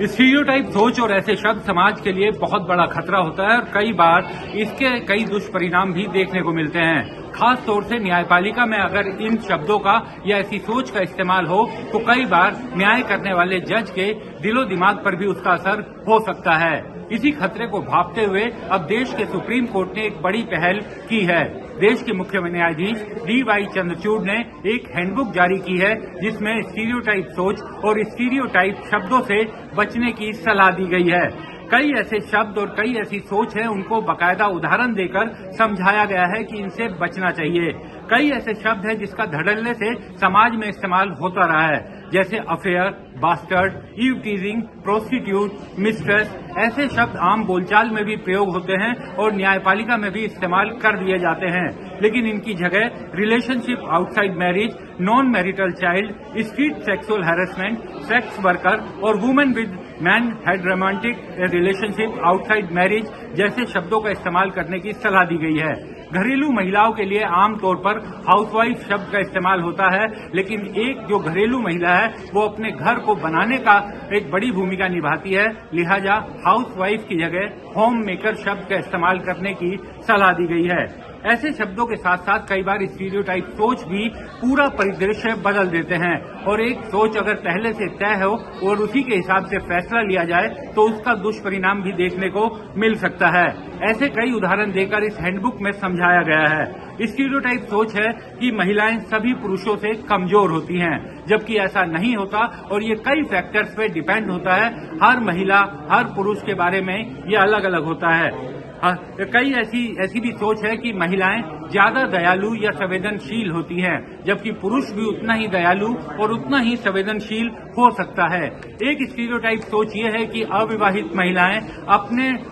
Stereotype सोच और ऐसे शब्द समाज के लिए बहुत बड़ा खतरा होता है और कई बार इसके कई दुष्परिणाम भी देखने को मिलते हैं। खास तौर से न्यायपालिका में अगर इन शब्दों का या ऐसी सोच का इस्तेमाल हो तो कई बार न्याय करने वाले जज के दिलो दिमाग पर भी उसका असर हो सकता है। इसी खतरे को भांपते हुए अब देश के सुप्रीम कोर्ट ने एक बड़ी पहल की है। देश के मुख्य न्यायाधीश DY चंद्रचूड़ ने एक हैंडबुक जारी की है जिसमें स्टीरियोटाइप सोच और स्टीरियोटाइप शब्दों से बचने की सलाह दी गई है। कई ऐसे शब्द और कई ऐसी सोच है उनको बाकायदा उदाहरण देकर समझाया गया है कि इनसे बचना चाहिए। कई ऐसे शब्द हैं जिसका धड़ल्ले से समाज में इस्तेमाल होता रहा है, जैसे affair, bastard, eve teasing, prostitute, mistress. ऐसे शब्द आम बोलचाल में भी प्रयोग होते हैं और न्यायपालिका में भी इस्तेमाल कर दिए जाते हैं, लेकिन इनकी जगह relationship outside marriage, non marital child, street sexual harassment, sex worker और women with man had romantic relationship outside marriage जैसे शब्दों का इस्तेमाल करने की सलाह दी गई है। घरेलू महिलाओं के लिए आमतौर पर हाउसवाइफ शब्द का इस्तेमाल होता है, लेकिन एक जो घरेलू महिला है वो अपने घर को बनाने का एक बड़ी भूमिका निभाती है, लिहाजा हाउसवाइफ की जगह होम मेकर शब्द का इस्तेमाल करने की सलाह दी गई है। ऐसे शब्दों के साथ साथ कई बार स्टीरियोटाइप सोच भी पूरा परिदृश्य बदल देते हैं और एक सोच अगर पहले से तय हो और उसी के हिसाब से फैसला लिया जाए तो उसका दुष्परिणाम भी देखने को मिल सकता है। ऐसे कई उदाहरण देकर इस हैंडबुक में समझाया गया है। स्टीरियोटाइप सोच है कि महिलाएं सभी पुरुषों से कमजोर होती हैं, जबकि ऐसा नहीं होता और ये कई फैक्टर्स पे डिपेंड होता है। हर महिला, हर पुरुष के बारे में ये अलग अलग होता है। कई ऐसी भी सोच है कि महिलाएं ज्यादा दयालु या संवेदनशील होती हैं, जबकि पुरुष भी उतना ही दयालु और उतना ही संवेदनशील हो सकता है। एक स्टीरियोटाइप सोच ये है कि अविवाहित महिलाएं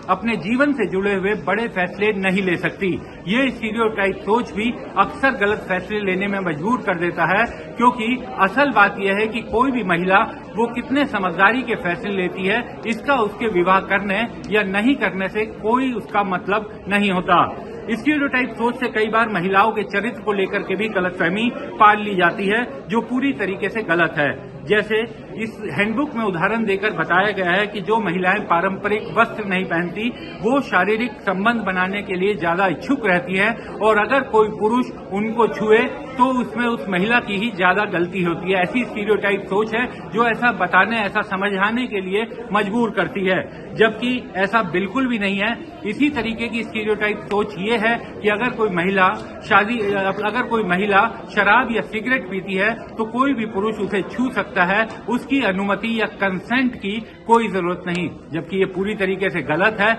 अपने जीवन से जुड़े हुए बड़े फैसले नहीं ले सकती। ये स्टीरियोटाइप सोच भी अक्सर गलत फैसले लेने में मजबूर कर देता है, क्योंकि असल बात यह है कि कोई भी महिला वो कितने समझदारी के फैसले लेती है इसका उसके विवाह करने या नहीं करने से कोई उसका मतलब नहीं होता। स्टीरियोटाइप सोच से कई बार महिलाओं के चरित्र को लेकर के भी गलतफहमी पाल ली जाती है, जो पूरी तरीके से गलत है। जैसे इस हैंडबुक में उदाहरण देकर बताया गया है कि जो महिलाएं पारंपरिक वस्त्र नहीं पहनती वो शारीरिक संबंध बनाने के लिए ज्यादा इच्छुक रहती हैं और अगर कोई पुरुष उनको छुए तो उसमें उस महिला की ही ज्यादा गलती होती है। ऐसी स्टीरियोटाइप सोच है जो ऐसा बताने, ऐसा समझाने के लिए मजबूर करती है, जबकि ऐसा बिल्कुल भी नहीं है। इसी तरीके की स्टीरियोटाइप सोच ये है कि अगर कोई महिला शराब या सिगरेट पीती है तो कोई भी पुरुष उसे छू सकता है, उसकी अनुमति या कंसेंट की कोई जरूरत नहीं, जबकि ये पूरी तरीके से गलत है।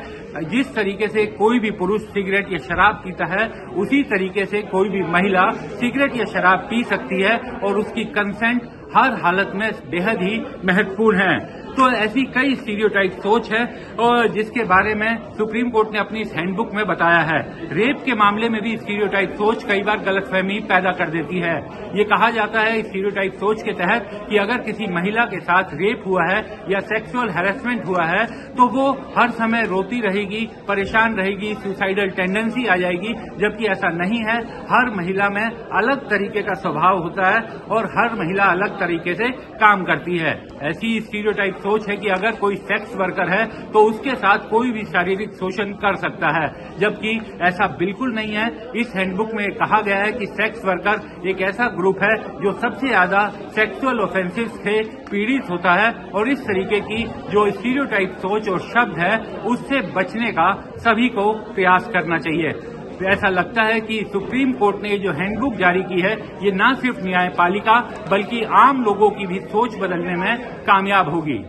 जिस तरीके से कोई भी पुरुष सिगरेट या शराब पीता है उसी तरीके से कोई भी महिला सिगरेट या शराब पी सकती है और उसकी कंसेंट हर हालत में बेहद ही महत्वपूर्ण है। तो ऐसी कई स्टीरियोटाइप सोच है और जिसके बारे में सुप्रीम कोर्ट ने अपनी इस हैंडबुक में बताया है। रेप के मामले में भी स्टीरियोटाइप सोच कई बार गलतफहमी पैदा कर देती है। ये कहा जाता है स्टीरियोटाइप सोच के तहत कि अगर किसी महिला के साथ रेप हुआ है या सेक्सुअल हैरेसमेंट हुआ है तो वो हर समय रोती रहेगी, परेशान रहेगी, सुसाइडल टेंडेंसी आ जाएगी, जबकि ऐसा नहीं है। हर महिला में अलग तरीके का स्वभाव होता है और हर महिला अलग तरीके से काम करती है। ऐसी स्टीरियोटाइप सोच है कि अगर कोई सेक्स वर्कर है तो उसके साथ कोई भी शारीरिक शोषण कर सकता है, जबकि ऐसा बिल्कुल नहीं है। इस हैंडबुक में कहा गया है कि सेक्स वर्कर एक ऐसा ग्रुप है जो सबसे ज्यादा सेक्सुअल ऑफेंसिव से पीड़ित होता है और इस तरीके की जो स्टीरियोटाइप सोच और शब्द है उससे बचने का सभी को प्रयास करना चाहिए। ऐसा लगता है कि सुप्रीम कोर्ट ने जो हैंडबुक जारी की है ये न सिर्फ न्यायपालिका बल्कि आम लोगों की भी सोच बदलने में कामयाब होगी।